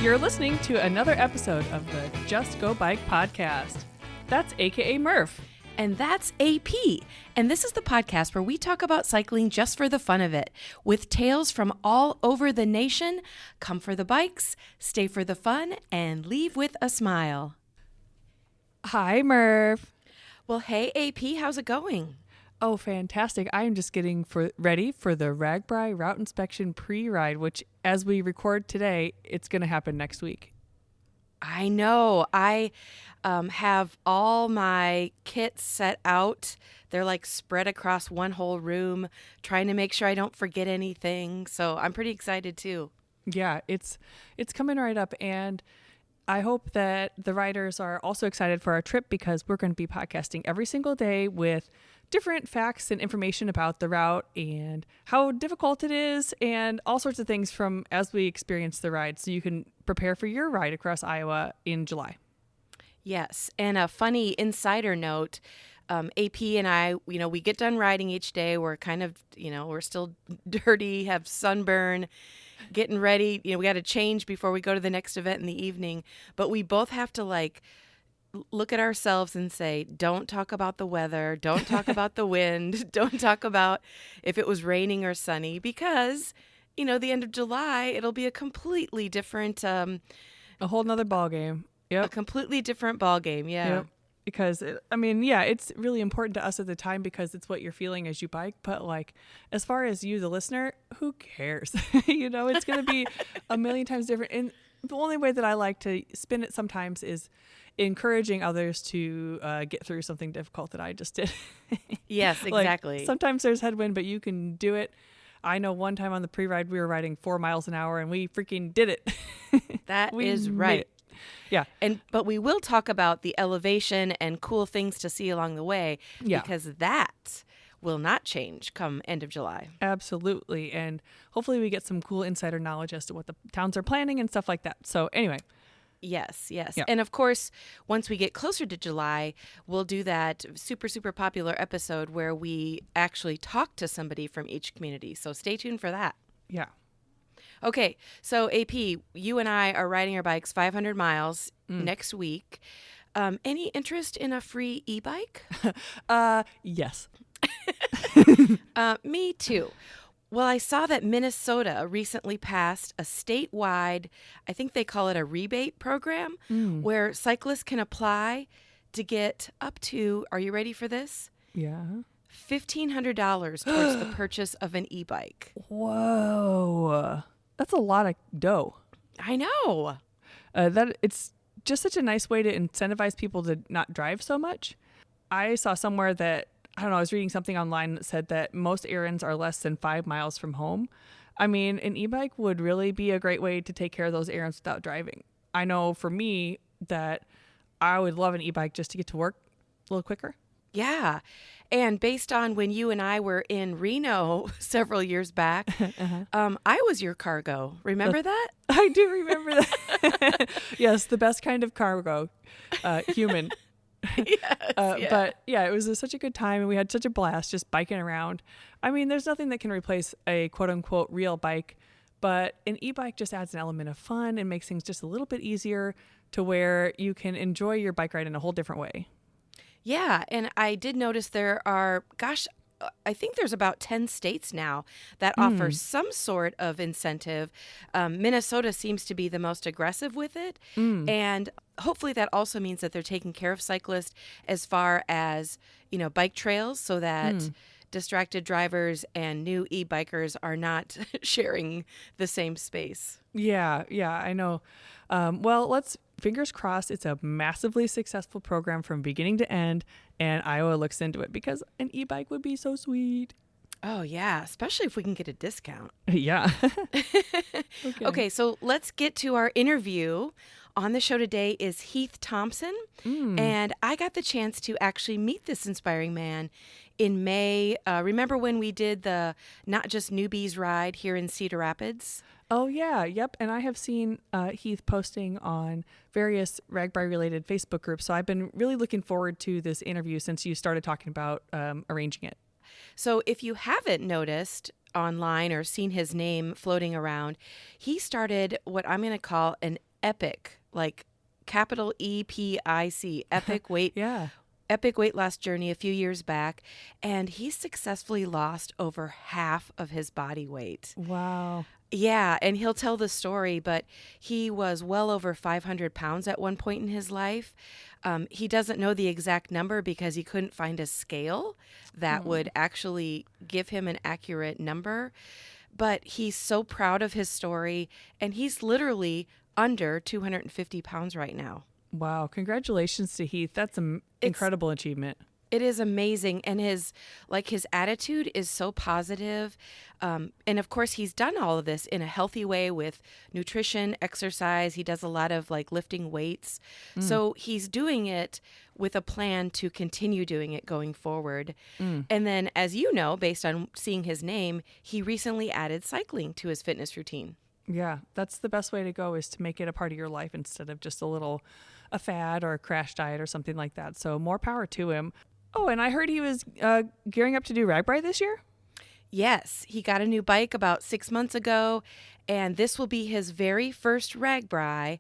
You're listening to another episode of the Just Go Bike podcast. That's AKA Murph. And that's AP. And this is the podcast where we talk about cycling just for the fun of it, with tales from all over the nation. Come for the bikes, stay for the fun, and leave with a smile. Hi, Murph. Well, hey, AP, how's it going? Oh, fantastic. I am just getting ready for the RAGBRAI route inspection pre-ride, which as we record today, it's going to happen next week. I know. I have all my kits set out. They're like spread across one whole room, trying to make sure I don't forget anything. So I'm pretty excited too. Yeah, it's coming right up, and I hope that the riders are also excited for our trip because we're going to be podcasting every single day with different facts and information about the route and how difficult it is and all sorts of things from as we experience the ride, so you can prepare for your ride across Iowa in July. Yes. And a funny insider note, AP and I, we get done riding each day. We're kind of, we're still dirty, have sunburn, getting ready. We got to change before we go to the next event in the evening. But we both have to look at ourselves and say, don't talk about the weather, don't talk about the wind, don't talk about if it was raining or sunny, because, the end of July, it'll be a completely different... a whole nother ball game. Yep. A completely different ball game, yeah. Yep. Because, it's really important to us at the time because it's what you're feeling as you bike. But, as far as you, the listener, who cares? It's going to be a million times different. And the only way that I like to spin it sometimes is encouraging others to get through something difficult that I just did. Yes, exactly. Sometimes there's headwind, but you can do it. I know one time on the pre-ride, we were riding 4 miles an hour and we freaking did it. That is right. Yeah. But we will talk about the elevation and cool things to see along the way, because that will not change come end of July. Absolutely. And hopefully we get some cool insider knowledge as to what the towns are planning and stuff like that. So anyway. Yes. Yeah. And of course, once we get closer to July, we'll do that super, super popular episode where we actually talk to somebody from each community. So stay tuned for that. Yeah. Okay. So AP, you and I are riding our bikes 500 miles next week. Any interest in a free e-bike? Yes. Me too. Well, I saw that Minnesota recently passed a statewide, I think they call it a rebate program, where cyclists can apply to get up to, are you ready for this? Yeah. $1,500 towards the purchase of an e-bike. Whoa. That's a lot of dough. I know. That it's just such a nice way to incentivize people to not drive so much. I saw somewhere that, I don't know, I was reading something online that said that most errands are less than 5 miles from home. I mean, an e-bike would really be a great way to take care of those errands without driving. I know for me that I would love an e-bike just to get to work a little quicker. Yeah. And based on when you and I were in Reno several years back, I was your cargo. Remember that? I do remember that. Yes, the best kind of cargo, human. Yes, But yeah, it was such a good time and we had such a blast just biking around. I mean, there's nothing that can replace a quote unquote real bike, but an e-bike just adds an element of fun and makes things just a little bit easier to where you can enjoy your bike ride in a whole different way. Yeah. And I did notice there are, I think there's about 10 states now that offer some sort of incentive. Minnesota seems to be the most aggressive with it. And hopefully that also means that they're taking care of cyclists as far as, bike trails so that distracted drivers and new e-bikers are not sharing the same space. Yeah, I know. Well, fingers crossed, it's a massively successful program from beginning to end, and Iowa looks into it because an e-bike would be so sweet. Oh, yeah, especially if we can get a discount. Yeah. Okay, so let's get to our interview. On the show today is Heath Thompson, and I got the chance to actually meet this inspiring man in May. Remember when we did the Not Just Newbies ride here in Cedar Rapids? Oh, yeah. Yep. And I have seen Heath posting on various RAGBRAI related Facebook groups. So I've been really looking forward to this interview since you started talking about arranging it. So if you haven't noticed online or seen his name floating around, he started what I'm going to call an epic, like capital EPIC, Yeah. epic weight loss journey a few years back, and he successfully lost over half of his body weight. Wow. Yeah, and he'll tell the story, but he was well over 500 pounds at one point in his life. He doesn't know the exact number because he couldn't find a scale that would actually give him an accurate number. But he's so proud of his story, and he's literally under 250 pounds right now. Wow. Congratulations to Heath. That's an incredible achievement. It is amazing, and his attitude is so positive. And of course, he's done all of this in a healthy way with nutrition, exercise. He does a lot of like lifting weights. So he's doing it with a plan to continue doing it going forward. And then, as you know, based on seeing his name, he recently added cycling to his fitness routine. Yeah, that's the best way to go, is to make it a part of your life instead of just a fad or a crash diet or something like that. So more power to him. Oh, and I heard he was gearing up to do RAGBRAI this year? Yes, he got a new bike about 6 months ago, and this will be his very first RAGBRAI.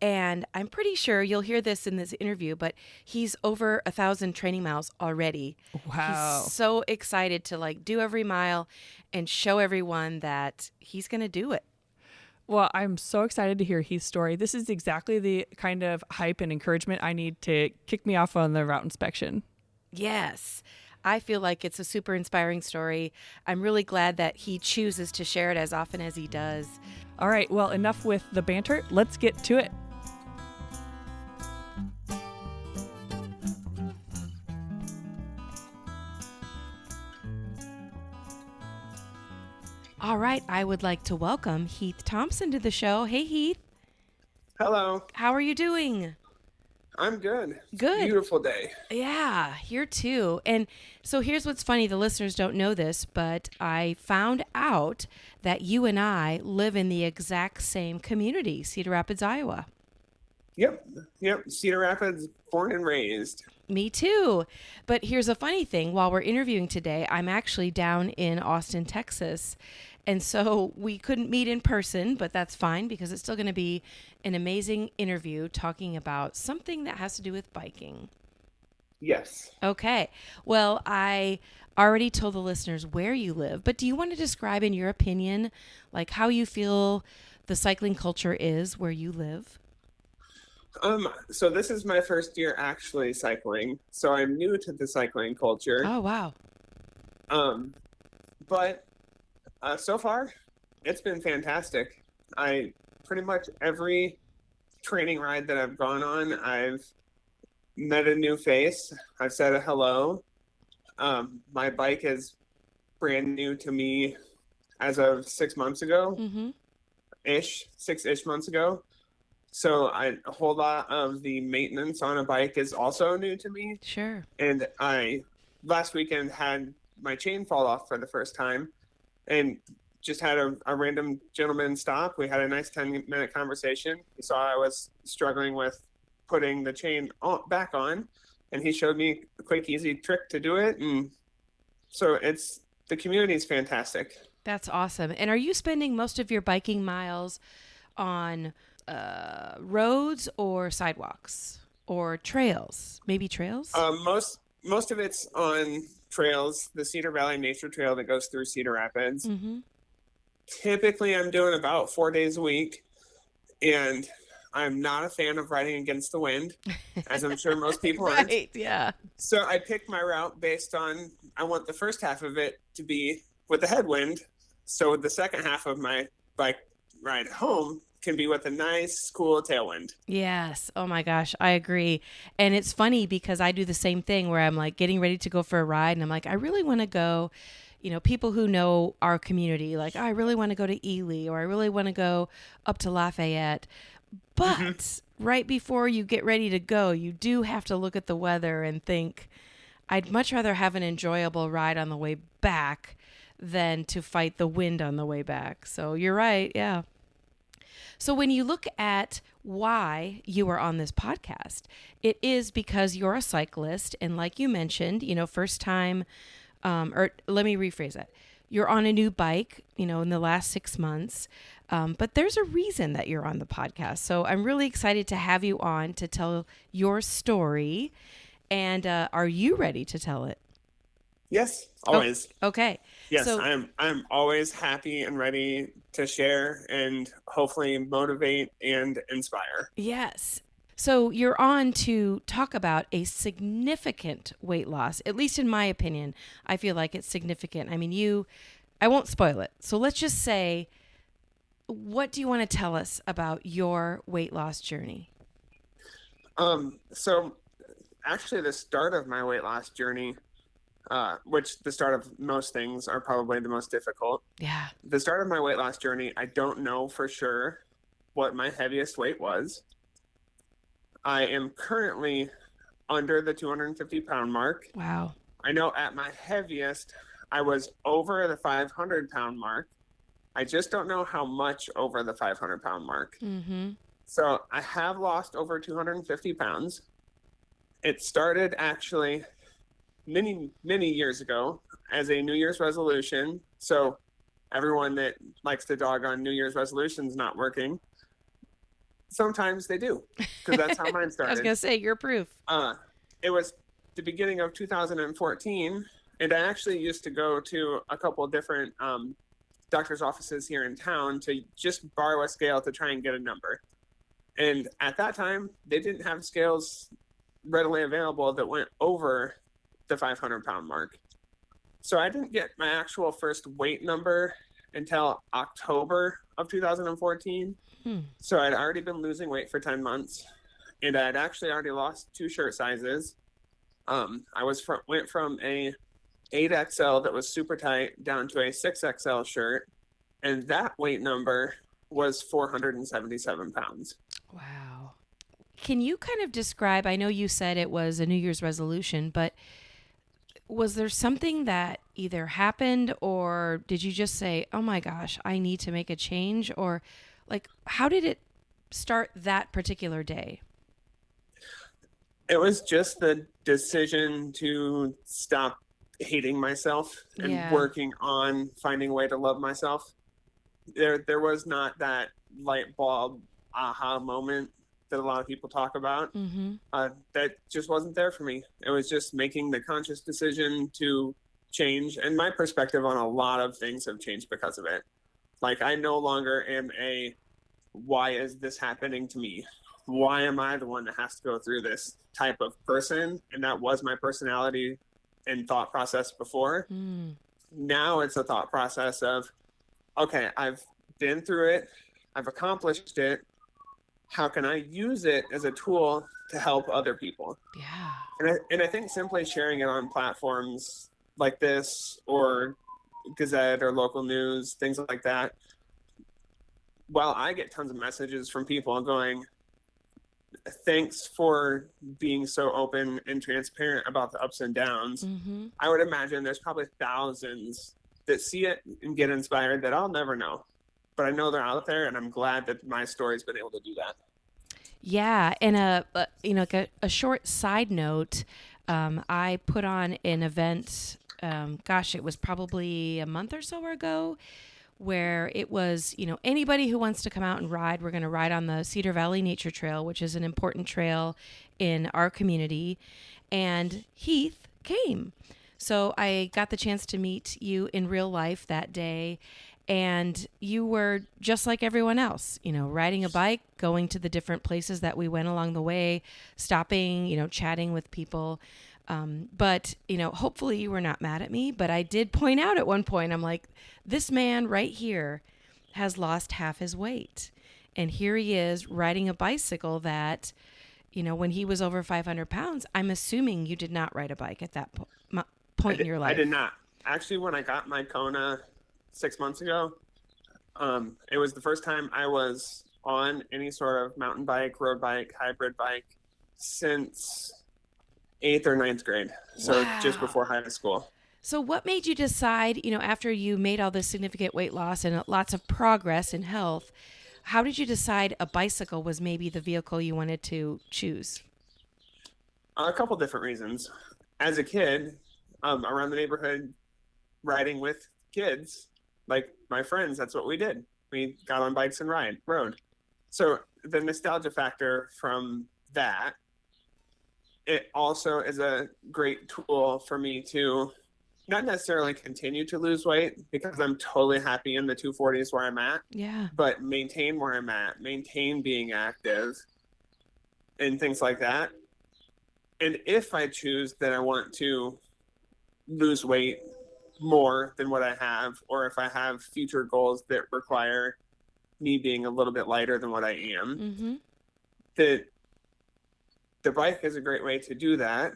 And I'm pretty sure you'll hear this in this interview, but he's over 1,000 training miles already. Wow. He's so excited to like do every mile and show everyone that he's going to do it. Well, I'm so excited to hear Heath's story. This is exactly the kind of hype and encouragement I need to kick me off on the route inspection. Yes. I feel like it's a super inspiring story. I'm really glad that he chooses to share it as often as he does. All right, well, enough with the banter. Let's get to it. All right, I would like to welcome Heath Thompson to the show. Hey, Heath. Hello. How are you doing? I'm good. Good. Beautiful day. Yeah, here too. And so here's what's funny. The listeners don't know this, but I found out that you and I live in the exact same community, Cedar Rapids, Iowa. Yep. Cedar Rapids, born and raised. Me too. But here's a funny thing. While we're interviewing today, I'm actually down in Austin, Texas. And so we couldn't meet in person, but that's fine because it's still going to be an amazing interview talking about something that has to do with biking. Yes. Okay. Well, I already told the listeners where you live, but do you want to describe, in your opinion, like how you feel the cycling culture is where you live? So this is my first year actually cycling, so I'm new to the cycling culture. Oh, wow. But so far, it's been fantastic. Pretty much every training ride that I've gone on, I've met a new face. I've said a hello. My bike is brand new to me as of 6 months ago, Mm-hmm. 6-ish months ago. So a whole lot of the maintenance on a bike is also new to me. Sure. And I last weekend had my chain fall off for the first time, and just had a random gentleman stop. We had a nice 10-minute conversation. He saw I was struggling with putting the chain back on, and he showed me a quick, easy trick to do it. And so the community is fantastic. That's awesome. And are you spending most of your biking miles on roads or sidewalks or trails? Maybe trails? Most of it's on trails, the Cedar Valley Nature Trail that goes through Cedar Rapids. Mm-hmm. Typically, I'm doing about 4 days a week, and I'm not a fan of riding against the wind, as I'm sure most people aren't. Right, yeah. So I picked my route based on, I want the first half of it to be with a headwind, so the second half of my bike ride home can be with a nice, cool tailwind. Yes. Oh my gosh, I agree. And it's funny because I do the same thing where I'm like getting ready to go for a ride and I'm like, I really want to go, people who know our community, like, I really want to go to Ely or I really want to go up to Lafayette. But right before you get ready to go, you do have to look at the weather and think, I'd much rather have an enjoyable ride on the way back than to fight the wind on the way back. So you're right. Yeah. So when you look at why you are on this podcast, it is because you're a cyclist. And like you mentioned, first time, or let me rephrase that. you're on a new bike, in the last 6 months. But there's a reason that you're on the podcast. So I'm really excited to have you on to tell your story. And are you ready to tell it? Yes, always. Okay. Yes, So I'm always happy and ready to share and hopefully motivate and inspire. yes. So you're on to talk about a significant weight loss, at least in my opinion. I feel like it's significant. I mean, I won't spoil it. So let's just say, what do you want to tell us about your weight loss journey? So actually the start of my weight loss journey, which the start of most things are probably the most difficult. Yeah. The start of my weight loss journey, I don't know for sure what my heaviest weight was. I am currently under the 250-pound mark. Wow. I know at my heaviest, I was over the 500-pound mark. I just don't know how much over the 500-pound mark. Mm-hmm. So I have lost over 250 pounds. It started actually many, many years ago as a New Year's resolution. So everyone that likes to dog on New Year's resolutions not working, sometimes they do, because that's how mine started. I was going to say, you're proof. It was the beginning of 2014, and I actually used to go to a couple of different doctor's offices here in town to just borrow a scale to try and get a number. And at that time, they didn't have scales readily available that went over the 500-pound mark. So I didn't get my actual first weight number until October of 2014. So I'd already been losing weight for 10 months, and I'd actually already lost 2 shirt sizes. I went from a 8XL that was super tight down to a 6XL shirt, and that weight number was 477 pounds. Wow. Can you kind of describe, I know you said it was a New Year's resolution, but was there something that either happened, or did you just say, oh my gosh, I need to make a change? Or like, how did it start that particular day? It was just the decision to stop hating myself and working on finding a way to love myself. There was not that light bulb aha moment that a lot of people talk about. Mm-hmm. That just wasn't there for me. It was just making the conscious decision to change, and my perspective on a lot of things have changed because of it. Like, I no longer am why is this happening to me? Why am I the one that has to go through this type of person? And that was my personality and thought process before. Now it's a thought process of, okay, I've been through it, I've accomplished it. How can I use it as a tool to help other people? Yeah. And I think simply sharing it on platforms like this, or Gazette, or local news, things like that, while I get tons of messages from people going, thanks for being so open and transparent about the ups and downs. Mm-hmm. I would imagine there's probably thousands that see it and get inspired that I'll never know. But I know they're out there, and I'm glad that my story's been able to do that. Yeah, and a short side note, I put on an event. It was probably a month or so ago, where it was, anybody who wants to come out and ride, we're going to ride on the Cedar Valley Nature Trail, which is an important trail in our community. And Heath came. So I got the chance to meet you in real life that day. And you were just like everyone else, riding a bike, going to the different places that we went along the way, stopping, chatting with people. But hopefully you were not mad at me. But I did point out at one point, I'm like, this man right here has lost half his weight. And here he is riding a bicycle that, when he was over 500 pounds, I'm assuming you did not ride a bike at that point in your life. I did not. Actually, when I got my Kona 6 months ago, it was the first time I was on any sort of mountain bike, road bike, hybrid bike since 8th or 9th grade. So just before high school. So what made you decide, after you made all this significant weight loss and lots of progress in health, how did you decide a bicycle was maybe the vehicle you wanted to choose? A couple different reasons. As a kid, around the neighborhood, riding with kids, like my friends, that's what we did. We got on bikes and rode. So the nostalgia factor from that, it also is a great tool for me to not necessarily continue to lose weight because I'm totally happy in the 240s where I'm at, Yeah. but maintain where I'm at, maintain being active and things like that. And if I choose that I want to lose weight more than what I have, or if I have future goals that require me being a little bit lighter than what I am, Mm-hmm. that the bike is a great way to do that.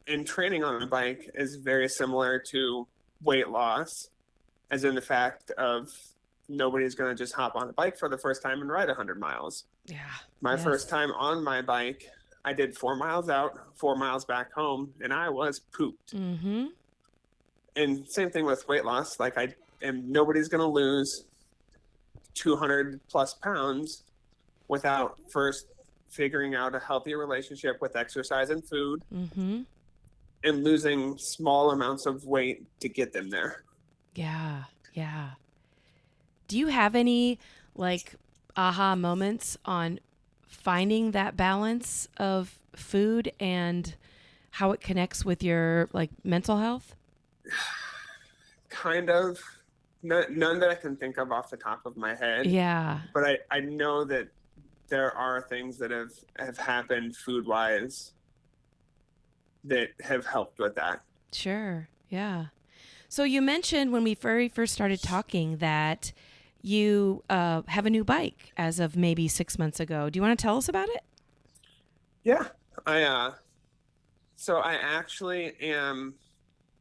And training on a bike is very similar to weight loss, as in the fact of nobody's going to just hop on a bike for the first time and ride 100 miles. Yeah. My Yes. first time on my bike, I did 4 miles out, 4 miles back home, and I was pooped. Mm-hmm. And same thing with weight loss. Like nobody's going to lose 200 plus pounds without first figuring out a healthy relationship with exercise and food, Mm-hmm. and losing small amounts of weight to get them there. Yeah. Yeah. Do you have any like aha moments on finding that balance of food and how it connects with your like mental health? Kind of. None that I can think of off the top of my head. Yeah. But I know that there are things that have happened food wise that have helped with that. Sure. Yeah. So you mentioned when we very first started talking that you have a new bike as of maybe 6 months ago. Do you want to tell us about it? Yeah. So I actually am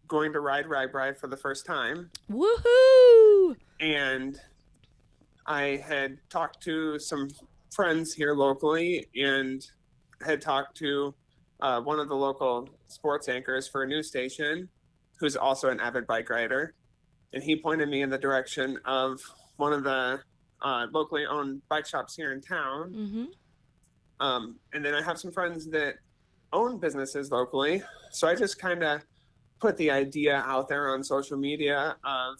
going to ride RAGBRAI for the first time. Woohoo! And I had talked to some friends here locally and had talked to one of the local sports anchors for a news station who's also an avid bike rider. And he pointed me in the direction of one of the locally owned bike shops here in town. Mm-hmm. And then I have some friends that own businesses locally. So I just kind of put the idea out there on social media of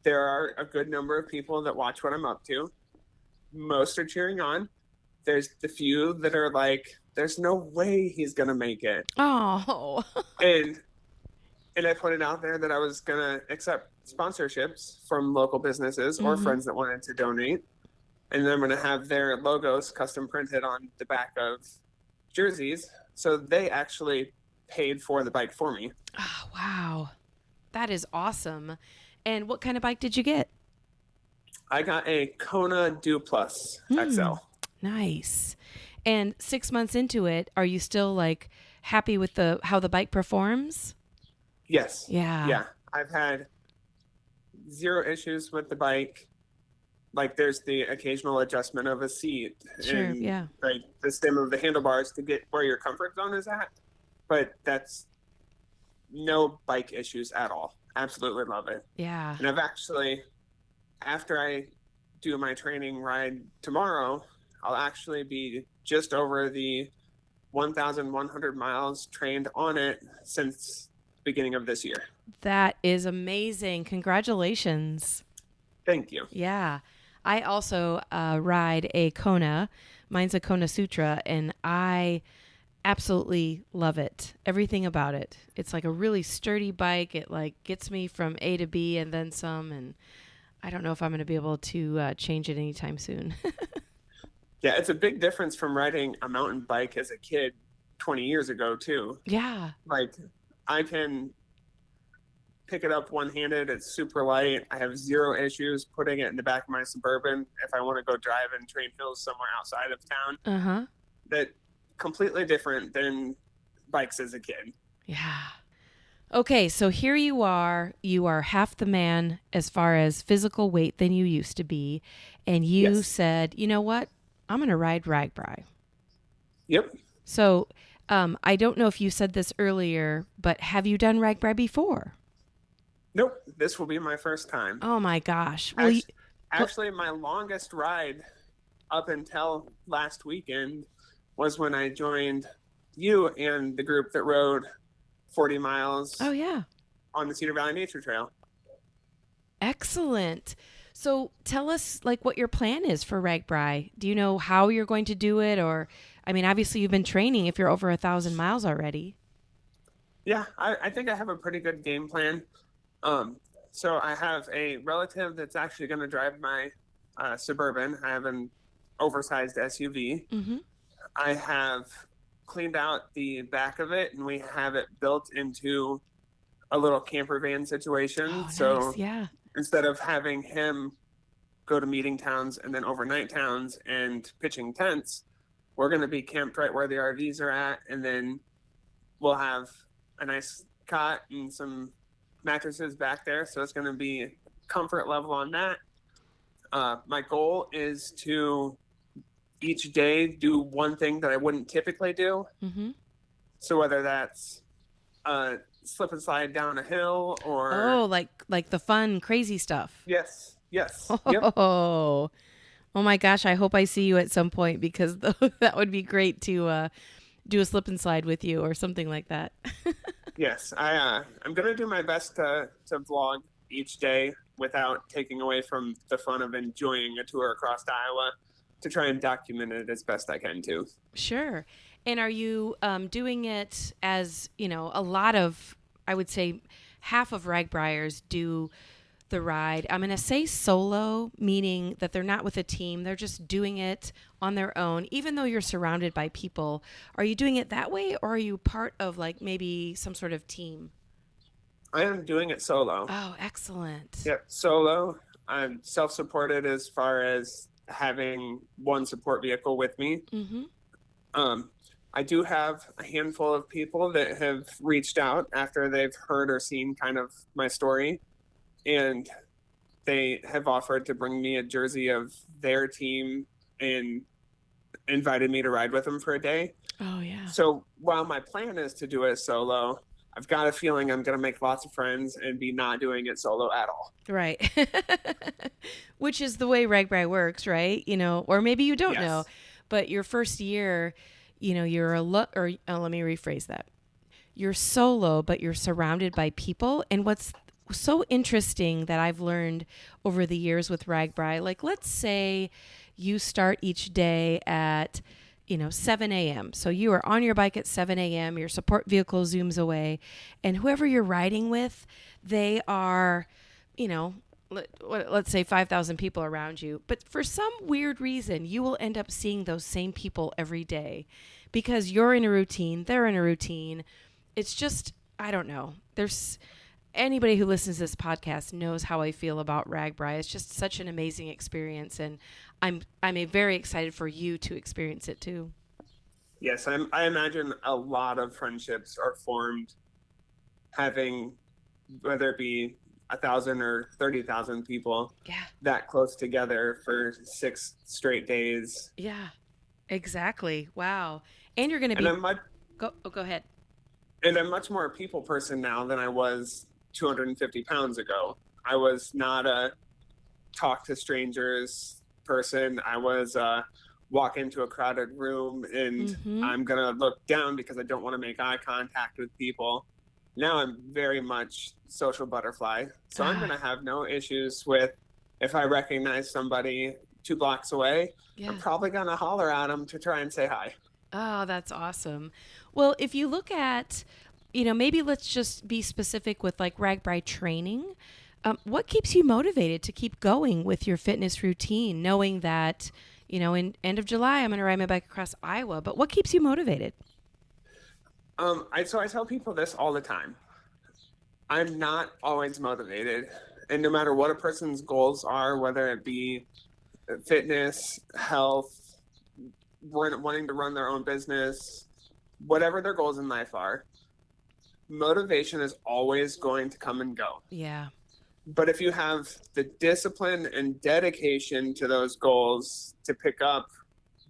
there are a good number of people that watch what I'm up to. Most are cheering on. There's the few that are like, there's no way he's going to make it. Oh. And I put it out there that I was going to accept sponsorships from local businesses or Mhm. friends that wanted to donate. And then I'm going to have their logos custom printed on the back of jerseys. So they actually paid for the bike for me. Oh, wow. That is awesome. And what kind of bike did you get? I got a Kona Duplus XL. Nice. And 6 months into it, are you still like happy with how the bike performs? Yes. Yeah. Yeah. I've had zero issues with the bike. Like there's the occasional adjustment of a seat Sure. and Yeah. like the stem of the handlebars to get where your comfort zone is at. But that's no bike issues at all. Absolutely love it. Yeah. And I've actually, after I do my training ride tomorrow, I'll actually be just over the 1,100 miles trained on it since beginning of this year. That is amazing. Congratulations. Thank you. Yeah. I also ride a Kona. Mine's a Kona Sutra, and I absolutely love it. Everything about it. It's like a really sturdy bike. It like gets me from A to B and then some, and I don't know if I'm going to be able to change it anytime soon. Yeah, it's a big difference from riding a mountain bike as a kid 20 years ago, too. Yeah. Like, I can pick it up one-handed. It's super light. I have zero issues putting it in the back of my Suburban if I want to go drive and train hills somewhere outside of town. Uh-huh. That completely different than bikes as a kid. Yeah. Okay, so here you are. You are half the man as far as physical weight than you used to be. And you Yes. said, you know what? I'm going to ride RAGBRAI. Yep. So I don't know if you said this earlier, but have you done RAGBRAI before? Nope. This will be my first time. Oh, my gosh. Well, Actually, my longest ride up until last weekend was when I joined you and the group that rode 40 miles oh, yeah. on the Cedar Valley Nature Trail. Excellent. So tell us like what your plan is for RAGBRAI. Do you know how you're going to do it? Or, I mean, obviously you've been training if you're over 1,000 miles already. Yeah, I think I have a pretty good game plan. Um, so I have a relative that's actually going to drive my Suburban. I have an oversized SUV. Mm-hmm. I have cleaned out the back of it, and we have it built into a little camper van situation. Oh, So nice. Yeah. instead of having him go to meeting towns and then overnight towns and pitching tents, we're going to be camped right where the RVs are at, and then we'll have a nice cot and some mattresses back there. So it's going to be comfort level on that. My goal is to each day do one thing that I wouldn't typically do. Mm-hmm. So whether that's slip and slide down a hill or Oh, like the fun, crazy stuff. yes, yep. Oh, oh my gosh! I hope I see you at some point because that would be great to do a slip and slide with you or something like that. Yes, I'm gonna do my best to vlog each day without taking away from the fun of enjoying a tour across Iowa, to try and document it as best I can too. Sure. And are you doing it as, a lot of, I would say half of RAGBRAIers do the ride. I'm going to say solo, meaning that they're not with a team. They're just doing it on their own, even though you're surrounded by people. Are you doing it that way, or are you part of like maybe some sort of team? I am doing it solo. Oh, excellent. Yep, solo. I'm self-supported as far as having one support vehicle with me. Mm-hmm. I do have a handful of people that have reached out after they've heard or seen kind of my story, and they have offered to bring me a jersey of their team and invited me to ride with them for a day. Oh, yeah. So while my plan is to do it solo, I've got a feeling I'm going to make lots of friends and be not doing it solo at all. Right. Which is the way RAGBRAI works, right? Or maybe you don't know, but your first year, you're let me rephrase that. You're solo, but you're surrounded by people. And what's so interesting that I've learned over the years with RAGBRAI, like let's say you start each day at 7 a.m. So you are on your bike at 7 a.m. Your support vehicle zooms away, and whoever you're riding with, they are, let's say 5,000 people around you. But for some weird reason, you will end up seeing those same people every day because you're in a routine, they're in a routine. It's just, I don't know. There's anybody who listens to this podcast knows how I feel about RAGBRAI. It's just such an amazing experience, and I'm very excited for you to experience it too. Yes, I imagine a lot of friendships are formed having, whether it be 1,000 or 30,000 people, that close together for 6 straight days. Yeah, exactly. Wow. And you're going to be go ahead. And I'm much more a people person now than I was 250 pounds ago. I was not a talk to strangers person. I was walk into a crowded room and I'm going to look down because I don't want to make eye contact with people. Now I'm very much social butterfly. So I'm going to have no issues with if I recognize somebody 2 blocks away, I'm probably going to holler at them to try and say hi. Oh, that's awesome. Well, if you look at, maybe let's just be specific with like RAGBRAI training. What keeps you motivated to keep going with your fitness routine, knowing that, in end of July, I'm going to ride my bike across Iowa, but what keeps you motivated? I tell people this all the time. I'm not always motivated. And no matter what a person's goals are, whether it be fitness, health, wanting to run their own business, whatever their goals in life are, motivation is always going to come and go. Yeah. But if you have the discipline and dedication to those goals to pick up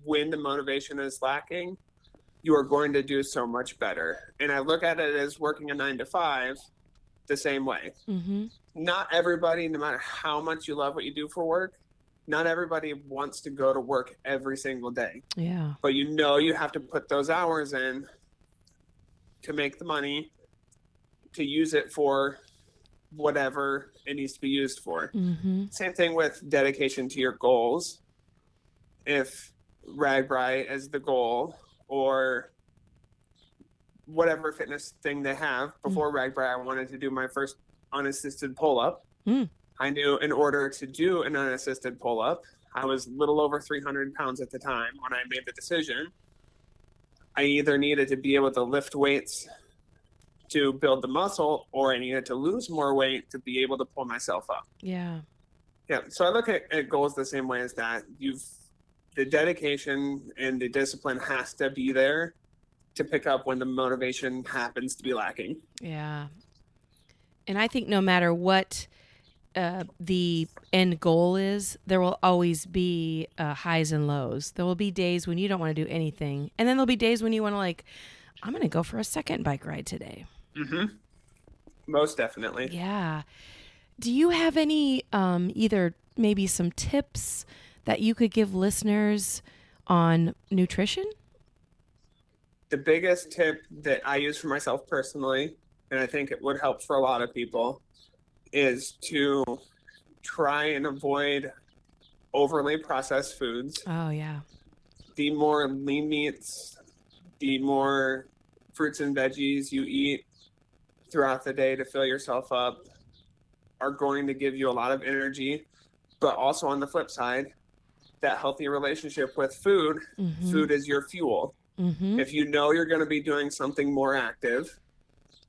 when the motivation is lacking, you are going to do so much better. And I look at it as working a 9 to 5 the same way. Mm-hmm. Not everybody, no matter how much you love what you do for work, not everybody wants to go to work every single day. Yeah. But you have to put those hours in to make the money, to use it for whatever it needs to be used for. Mm-hmm. Same thing with dedication to your goals. If RAGBRAI is the goal, or whatever fitness thing they have. Before RAGBRAI, I wanted to do my first unassisted pull-up. I knew in order to do an unassisted pull-up, I was a little over 300 pounds at the time when I made the decision. I either needed to be able to lift weights to build the muscle, or I needed to lose more weight to be able to pull myself up. Yeah. Yeah, so I look at goals the same way as that. The dedication and the discipline has to be there to pick up when the motivation happens to be lacking. Yeah. And I think no matter what the end goal is, there will always be highs and lows. There will be days when you don't want to do anything. And then there'll be days when you want to I'm going to go for a second bike ride today. Mm-hmm. Most definitely. Yeah. Do you have any either maybe some tips that you could give listeners on nutrition? The biggest tip that I use for myself personally, and I think it would help for a lot of people, is to try and avoid overly processed foods. Oh, yeah. The more lean meats, the more fruits and veggies you eat throughout the day to fill yourself up are going to give you a lot of energy. But also on the flip side, that healthy relationship with food, food is your fuel. If you know you're going to be doing something more active,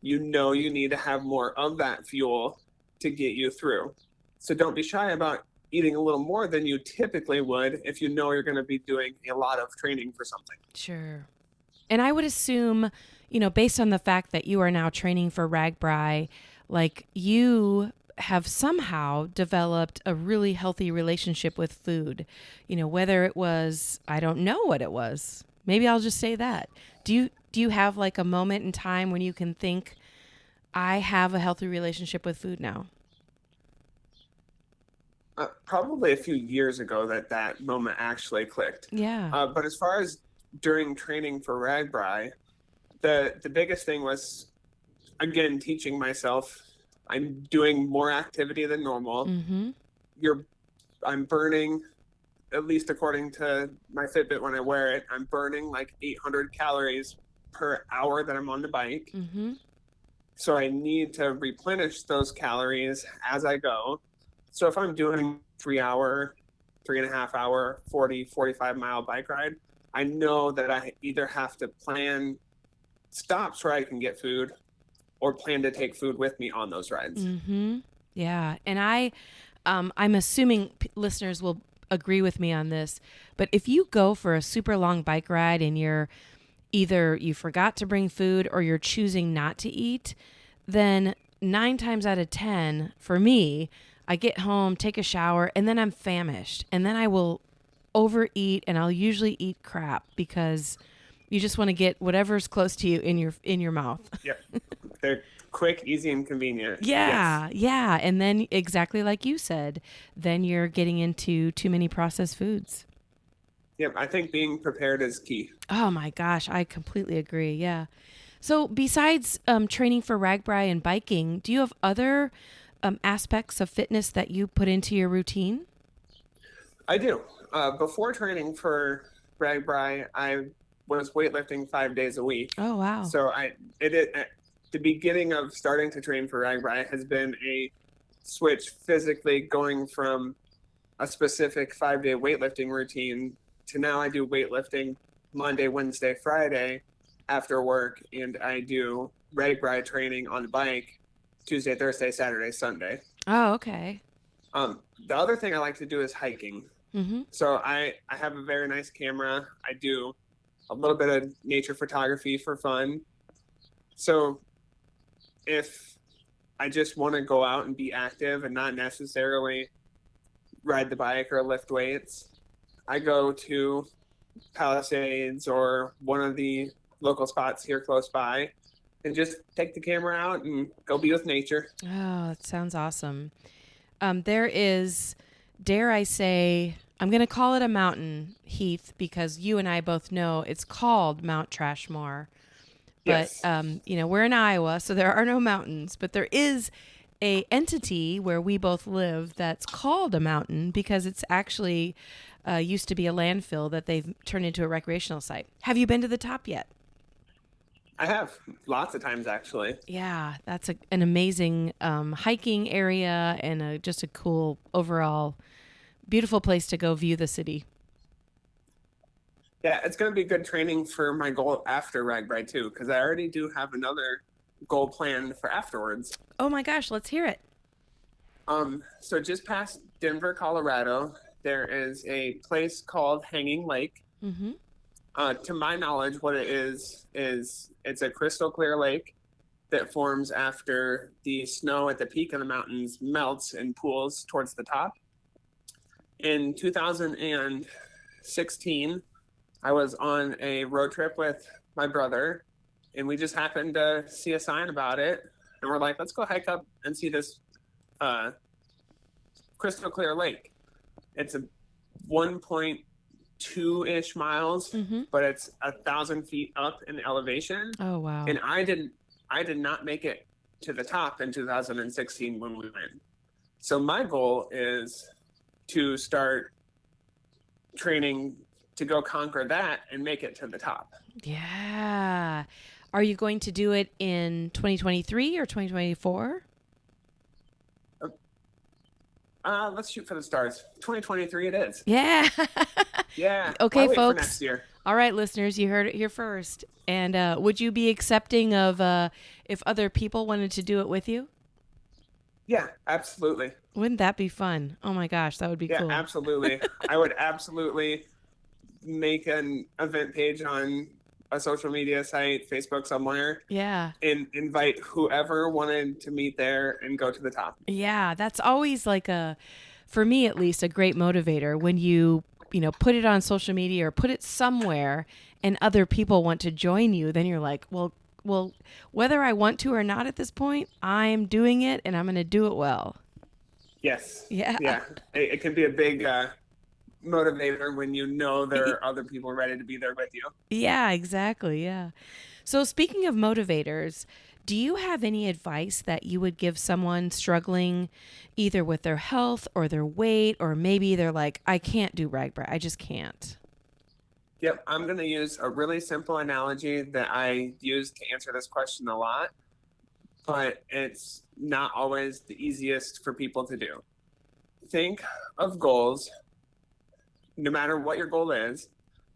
you know you need to have more of that fuel to get you through. So don't be shy about eating a little more than you typically would if you know you're going to be doing a lot of training for something. Sure. And I would assume, based on the fact that you are now training for RAGBRAI, you have somehow developed a really healthy relationship with food. Whether it was, I don't know what it was. Maybe I'll just say that. Do you have a moment in time when you can think, I have a healthy relationship with food now? Probably a few years ago that moment actually clicked. Yeah. But as far as during training for RAGBRAI, the biggest thing was, again, teaching myself I'm doing more activity than normal. I'm burning, at least according to my Fitbit when I wear it, I'm burning 800 calories per hour that I'm on the bike. So I need to replenish those calories as I go. So if I'm doing 3.5 hour, 40, 45 mile bike ride, I know that I either have to plan stops where I can get food or plan to take food with me on those rides. Yeah. And I'm assuming listeners will agree with me on this, but if you go for a super long bike ride and you're either you forgot to bring food or you're choosing not to eat, then 9 times out of 10 for me, I get home, take a shower, and then I'm famished. And then I will overeat, and I'll usually eat crap because you just want to get whatever's close to you in your mouth. Yep. They're quick, easy, and convenient. Yeah, Yes. yeah. And then exactly like you said, then you're getting into too many processed foods. Yep. I think being prepared is key. Oh my gosh, I completely agree. Yeah. So besides training for RAGBRAI and biking, do you have other aspects of fitness that you put into your routine? I do. Before training for RAGBRAI, I was weightlifting 5 days a week. Oh, wow. So the beginning of starting to train for RAGBRAI has been a switch physically going from a specific 5-day weightlifting routine to now I do weightlifting Monday, Wednesday, Friday after work, and I do RAGBRAI training on the bike Tuesday, Thursday, Saturday, Sunday. Oh, okay. The other thing I like to do is hiking. So I have a very nice camera. I do a little bit of nature photography for fun. So if I just want to go out and be active and not necessarily ride the bike or lift weights, I go to Palisades or one of the local spots here close by and just take the camera out and go be with nature. Oh, that sounds awesome. There is, dare I say, I'm going to call it a mountain, Heath, because you and I both know it's called Mount Trashmore. But, Yes. we're in Iowa, so there are no mountains, but there is a entity where we both live that's called a mountain because it's actually used to be a landfill that they've turned into a recreational site. Have you been to the top yet? I have lots of times, actually. Yeah, that's an amazing hiking area and just a cool overall beautiful place to go view the city. Yeah, it's going to be good training for my goal after RAGBRAI too, because I already do have another goal planned for afterwards. Oh my gosh, let's hear it. So just past Denver, Colorado, there is a place called Hanging Lake. Mm-hmm. To my knowledge, what it is it's a crystal clear lake that forms after the snow at the peak of the mountains melts and pools towards the top. In 2016, I was on a road trip with my brother, and we just happened to see a sign about it, and we're like, let's go hike up and see this crystal clear lake. It's a 1.2-ish miles, but it's 1,000 feet up in elevation. Oh wow! And I did not make it to the top in 2016 when we went. So my goal is to start training to go conquer that and make it to the top. Yeah. Are you going to do it in 2023 or 2024? Let's shoot for the stars. 2023 it is. Yeah. Yeah. Okay, Why wait for folks. next year? All right, listeners, you heard it here first. And would you be accepting of if other people wanted to do it with you? Yeah, absolutely. Wouldn't that be fun? Oh my gosh, that would be cool. Yeah, absolutely. I would absolutely make an event page on a social media site, Facebook somewhere, Yeah. and invite whoever wanted to meet there and go to the top. Yeah, that's always like for me at least, a great motivator when you put it on social media or put it somewhere and other people want to join you, then you're like, well, whether I want to or not at this point, I'm doing it and I'm going to do it well. Yes. Yeah. Yeah. It can be a big motivator when you know there are other people ready to be there with you. Yeah, exactly. Yeah. So speaking of motivators, do you have any advice that you would give someone struggling either with their health or their weight, or maybe they're like, I can't do RAGBRAI. I just can't. Yep. I'm going to use a really simple analogy that I use to answer this question a lot, but it's not always the easiest for people to do. Think of goals. No matter what your goal is,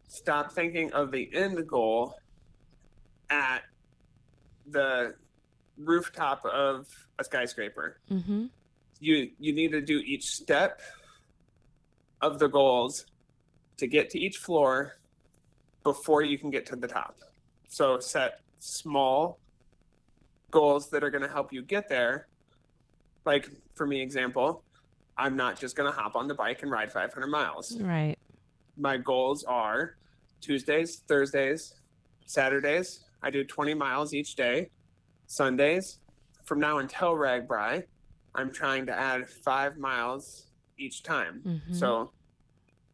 stop thinking of the end goal at the rooftop of a skyscraper. Mm-hmm. You need to do each step of the goals to get to each floor before you can get to the top. So set small goals that are going to help you get there. Like for me, example, I'm not just going to hop on the bike and ride 500 miles. Right. My goals are Tuesdays, Thursdays, Saturdays. I do 20 miles each day. Sundays, from now until RAGBRAI, I'm trying to add 5 miles each time. Mm-hmm. So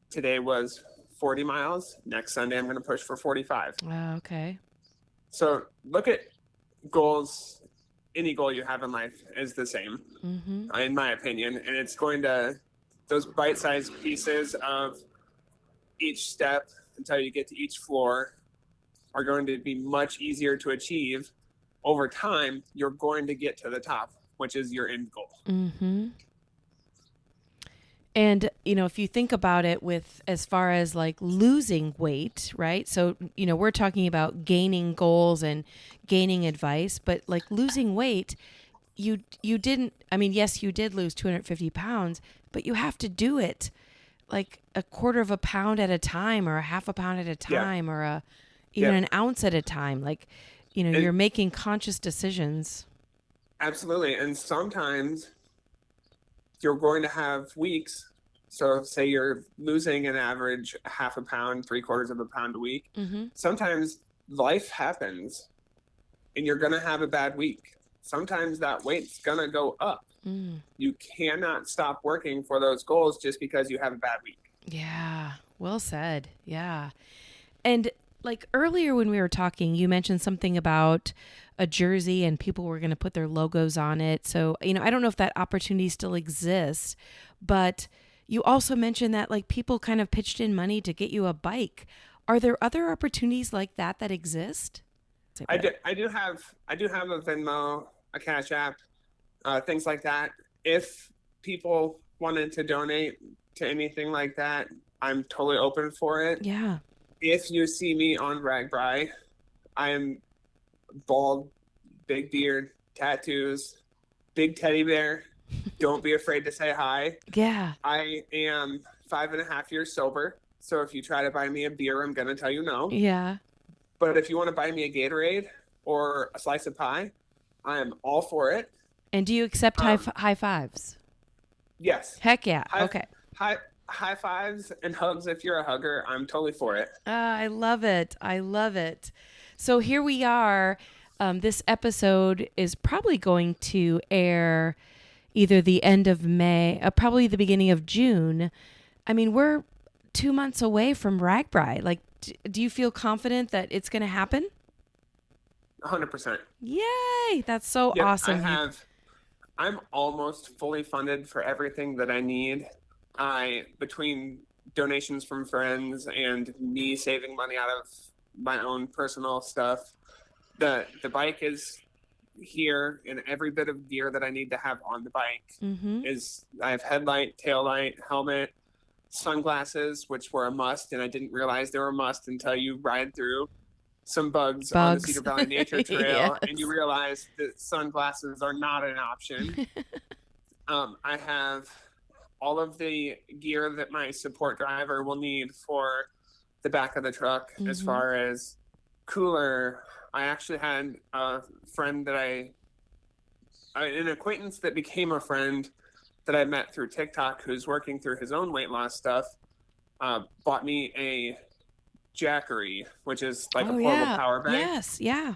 today was 40 miles. Next Sunday, I'm going to push for 45. Okay. So look at goals. Any goal you have in life is the same, in my opinion. And it's going to, those bite-sized pieces of each step until you get to each floor are going to be much easier to achieve. Over time, you're going to get to the top, which is your end goal. Mm-hmm. And, if you think about it with as far as like losing weight, right? So, we're talking about gaining goals and gaining advice, but like losing weight, you didn't, yes, you did lose 250 pounds, but you have to do it like a quarter of a pound at a time or a half a pound at a time or even an ounce at a time. Like, you're making conscious decisions. Absolutely. And sometimes you're going to have weeks. So say you're losing an average half a pound, 3/4 of a pound a week. Mm-hmm. Sometimes life happens and you're going to have a bad week. Sometimes that weight's going to go up. You cannot stop working for those goals just because you have a bad week. Yeah. Well said. Yeah. And like earlier when we were talking, you mentioned something about a jersey and people were going to put their logos on it. So, I don't know if that opportunity still exists, but you also mentioned that like people kind of pitched in money to get you a bike. Are there other opportunities like that exist? I do have a Venmo, a Cash App, things like that. If people wanted to donate to anything like that, I'm totally open for it. Yeah. If you see me on RAGBRAI, I'm bald, big beard, tattoos, big teddy bear. Don't be afraid to say hi. Yeah. I am 5.5 years sober. So if you try to buy me a beer, I'm going to tell you no. Yeah. But if you want to buy me a Gatorade or a slice of pie, I am all for it. And do you accept high fives? Yes. Heck yeah. Okay. High fives and hugs if you're a hugger. I'm totally for it. I love it. I love it. So here we are. This episode is probably going to air either the end of May, probably the beginning of June. I mean, we're 2 months away from RAGBRAI. Like, do you feel confident that it's going to happen? 100%. Yay! That's so awesome. I'm almost fully funded for everything that I need. Between donations from friends and me saving money out of my own personal stuff, the bike is here, and every bit of gear that I need to have on the bike is, I have headlight, taillight, helmet, sunglasses, which were a must, and I didn't realize they were a must until you ride through some bugs. On the Cedar Valley Nature Trail. Yes. And you realize that sunglasses are not an option. I have all of the gear that my support driver will need for the back of the truck, as far as cooler. I actually had a friend that an acquaintance that became a friend that I met through TikTok, who's working through his own weight loss stuff, bought me a Jackery, which is like a portable power bank. Yes, yeah.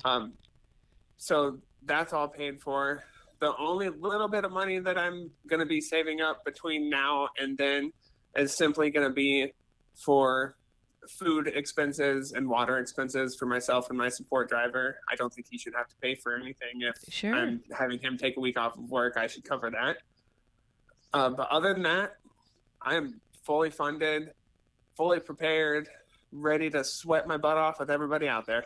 So that's all paid for. The only little bit of money that I'm going to be saving up between now and then is simply going to be for food expenses and water expenses for myself and my support driver. I don't think he should have to pay for anything. If I'm having him take a week off of work, I should cover that. But other than that, I'm fully funded, fully prepared, ready to sweat my butt off with everybody out there.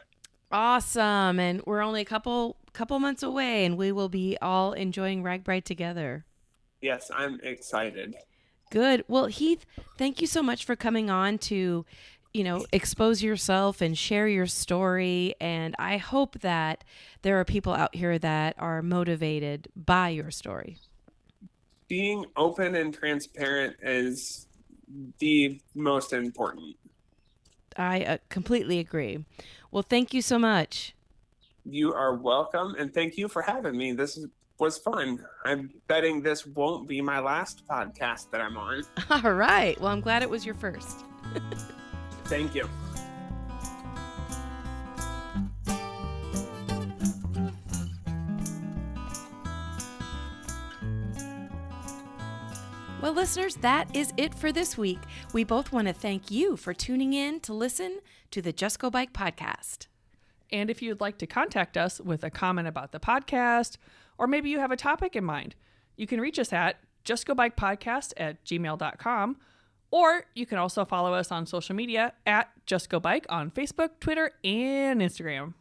Awesome. And we're only a couple months away, and we will be all enjoying RAGBRAI together. Yes, I'm excited. Good. Well, Heath, thank you so much for coming on to, expose yourself and share your story. And I hope that there are people out here that are motivated by your story. Being open and transparent is the most important. I completely agree. Well, thank you so much. You are welcome, and thank you for having me. This was fun. I'm betting this won't be my last podcast that I'm on. All right. Well, I'm glad it was your first. Thank you. Well, listeners, that is it for this week. We both want to thank you for tuning in to listen to the Just Go Bike podcast. And if you'd like to contact us with a comment about the podcast, or maybe you have a topic in mind, you can reach us at justgobikepodcast@gmail.com, or you can also follow us on social media at Just Go Bike on Facebook, Twitter, and Instagram.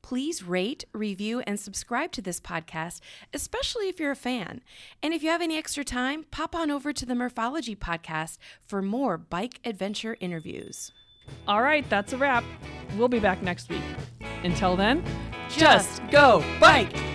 Please rate, review, and subscribe to this podcast, especially if you're a fan. And if you have any extra time, pop on over to the Murphology podcast for more bike adventure interviews. All right, that's a wrap. We'll be back next week. Until then, just go bike!